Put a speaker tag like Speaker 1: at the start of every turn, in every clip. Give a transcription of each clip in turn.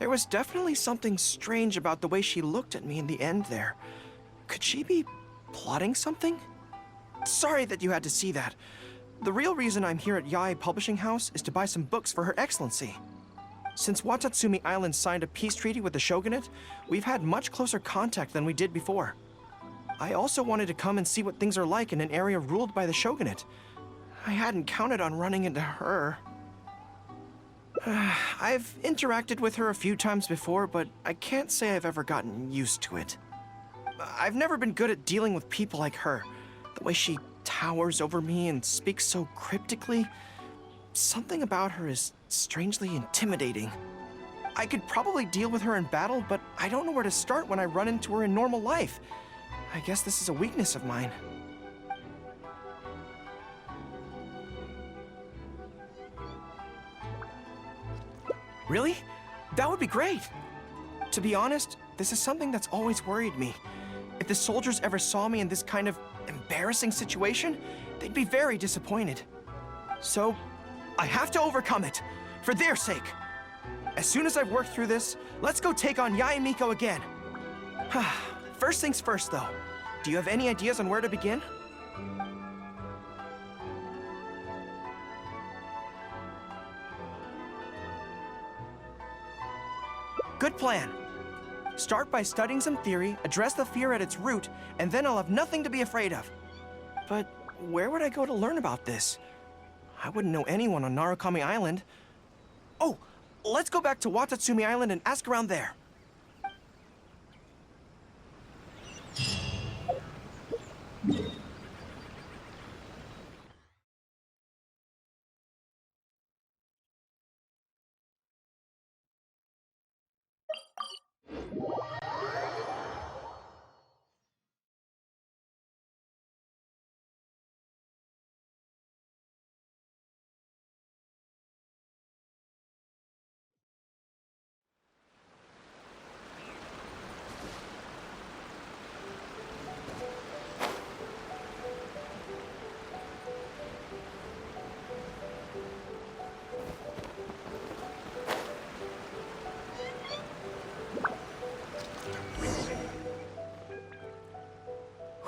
Speaker 1: There was definitely something strange about the way she looked at me in the end there. Could she be plotting something? Sorry that you had to see that. The real reason I'm here at Yae Publishing House is to buy some books for Her Excellency. Since Watatsumi Island signed a peace treaty with the shogunate, we've had much closer contact than we did before. I also wanted to come and see what things are like in an area ruled by the shogunate. I hadn't counted on running into her. I've interacted with her a few times before, but I can't say I've ever gotten used to it. I've never been good at dealing with people like her. The way she towers over me and speaks so cryptically. Something about her is strangely intimidating. I could probably deal with her in battle, but I don't know where to start when I run into her in normal life. I guess this is a weakness of mine. Really? That would be great! To be honest, this is something that's always worried me. If the soldiers ever saw me in this kind of embarrassing situation, they'd be very disappointed. So, I have to overcome it, for their sake. As soon as I've worked through this, let's go take on Yae Miko again. First things first, though. Do you have any ideas on where to begin? Good plan. Start by studying some theory, address the fear at its root, and then I'll have nothing to be afraid of. But where would I go to learn about this? I wouldn't know anyone on Narukami Island. Oh, let's go back to Watatsumi Island and ask around there.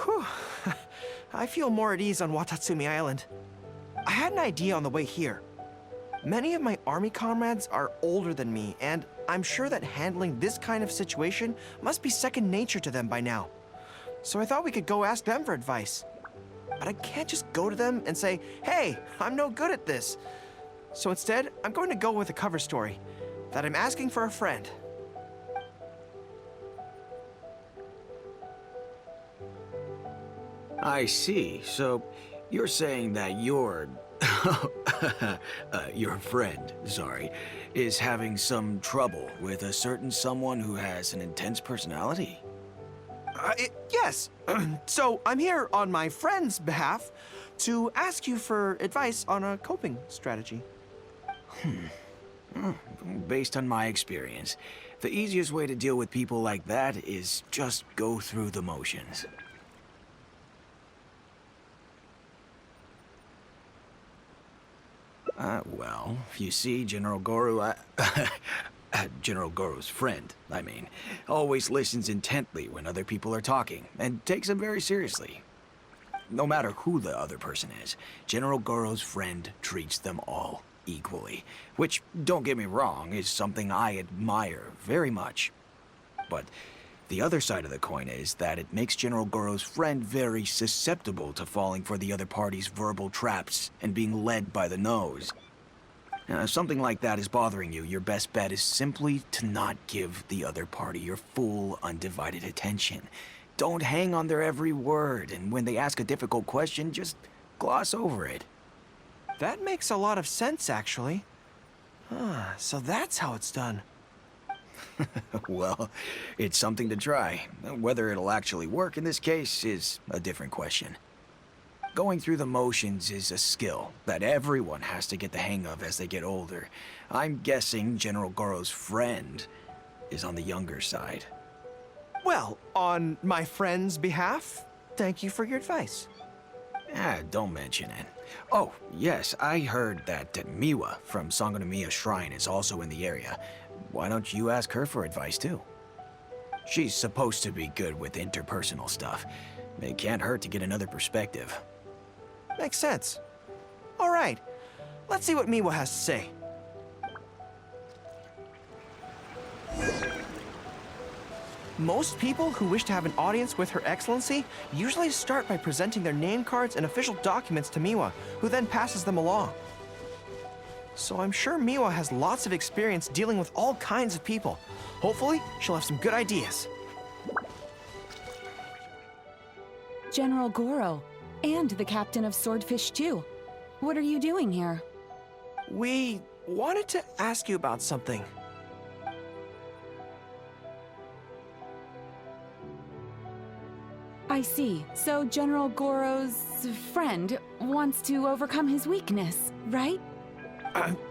Speaker 1: Whew. I feel more at ease on Watatsumi Island. I had an idea on the way here. Many of my army comrades are older than me, and I'm sure that handling this kind of situation must be second nature to them by now. So I thought we could go ask them for advice. But I can't just go to them and say, hey, I'm no good at this. So instead, I'm going to go with a cover story, that I'm asking for a friend.
Speaker 2: I see. So, you're saying that your friend, sorry, is having some trouble with a certain someone who has an intense personality?
Speaker 1: Yes. So I'm here on my friend's behalf to ask you for advice on a coping strategy.
Speaker 2: Based on my experience, the easiest way to deal with people like that is just go through the motions. Well, you see, General Goro, General Goro's friend, I mean, always listens intently when other people are talking, and takes them very seriously. No matter who the other person is, General Goro's friend treats them all equally, which, don't get me wrong, is something I admire very much. But the other side of the coin is that it makes General Goro's friend very susceptible to falling for the other party's verbal traps and being led by the nose. Now, if something like that is bothering you, your best bet is simply to not give the other party your full, undivided attention. Don't hang on their every word, and when they ask a difficult question, just gloss over it.
Speaker 1: That makes a lot of sense, actually. So that's how it's done.
Speaker 2: Well, it's something to try. Whether it'll actually work in this case is a different question. Going through the motions is a skill that everyone has to get the hang of as they get older. I'm guessing General Goro's friend is on the younger side.
Speaker 1: Well, on my friend's behalf, thank you for your advice.
Speaker 2: Don't mention it. Oh, yes, I heard that Miwa from Sangonomiya Shrine is also in the area. why don't you ask her for advice too? She's supposed to be good with interpersonal stuff. It can't hurt to get another perspective.
Speaker 1: Makes sense. All right, let's see what Miwa has to say. Most people who wish to have an audience with Her Excellency usually start by presenting their name cards and official documents to Miwa, who then passes them along. So I'm sure Miwa has lots of experience dealing with all kinds of people. Hopefully, she'll have some good ideas.
Speaker 3: General Goro, and the captain of Swordfish too. What are you doing here?
Speaker 1: We wanted to ask you about something.
Speaker 3: I see. So General Goro's friend wants to overcome his weakness, right?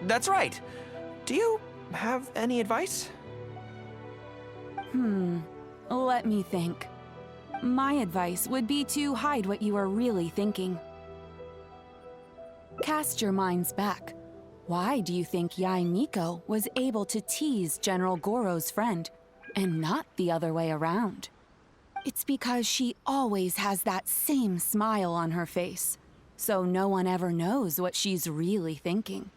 Speaker 1: That's right. Do you have any advice?
Speaker 3: Let me think. My advice would be to hide what you are really thinking. Cast your minds back. Why do you think Yae Miko was able to tease General Goro's friend, and not the other way around? It's because she always has that same smile on her face, so no one ever knows what she's really thinking.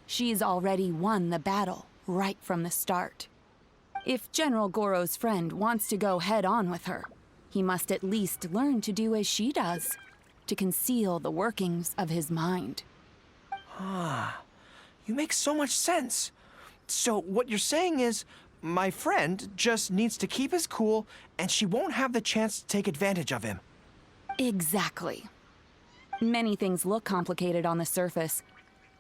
Speaker 3: She's already won the battle right from the start. If General Goro's friend wants to go head-on with her, he must at least learn to do as she does, to conceal the workings of his mind.
Speaker 1: You make so much sense. So what you're saying is, my friend just needs to keep his cool, and she won't have the chance to take advantage of him.
Speaker 3: Exactly. Many things look complicated on the surface,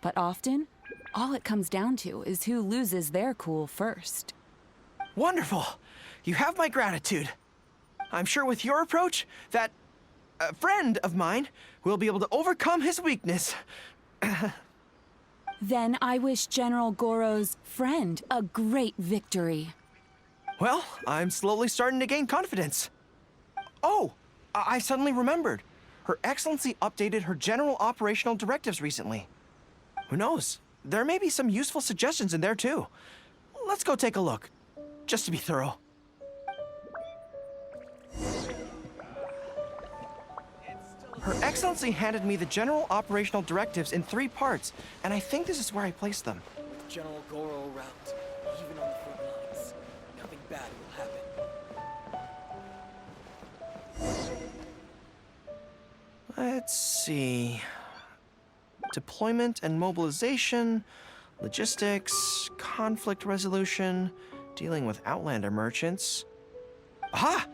Speaker 3: but often, all it comes down to is who loses their cool first.
Speaker 1: Wonderful. You have my gratitude. I'm sure with your approach, that friend of mine will be able to overcome his weakness.
Speaker 3: Then I wish General Goro's friend a great victory.
Speaker 1: Well, I'm slowly starting to gain confidence. Oh, I suddenly remembered. Her Excellency updated her general operational directives recently. Who knows? There may be some useful suggestions in there too. Let's go take a look, just to be thorough. Her Excellency handed me the general operational directives in 3 parts, and I think this is where I placed them.
Speaker 4: General Goro around, even on the front lines. Nothing bad will happen.
Speaker 1: Let's see. Deployment and mobilization, logistics, conflict resolution, dealing with Outlander merchants. Aha!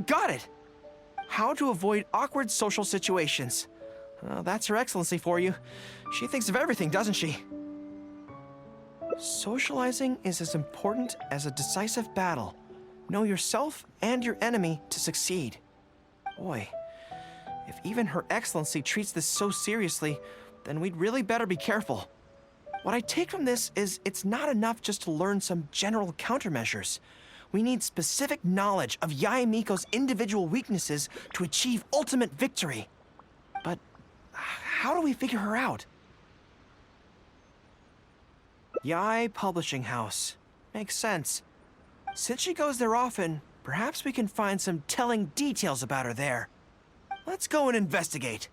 Speaker 1: Got it! How to avoid awkward social situations. That's Her Excellency for you. She thinks of everything, doesn't she? Socializing is as important as a decisive battle. Know yourself and your enemy to succeed. Boy, if even Her Excellency treats this so seriously, then we'd really better be careful. What I take from this is it's not enough just to learn some general countermeasures. We need specific knowledge of Yae Miko's individual weaknesses to achieve ultimate victory. But how do we figure her out? Yae Publishing House. Makes sense. Since she goes there often, perhaps we can find some telling details about her there. Let's go and investigate.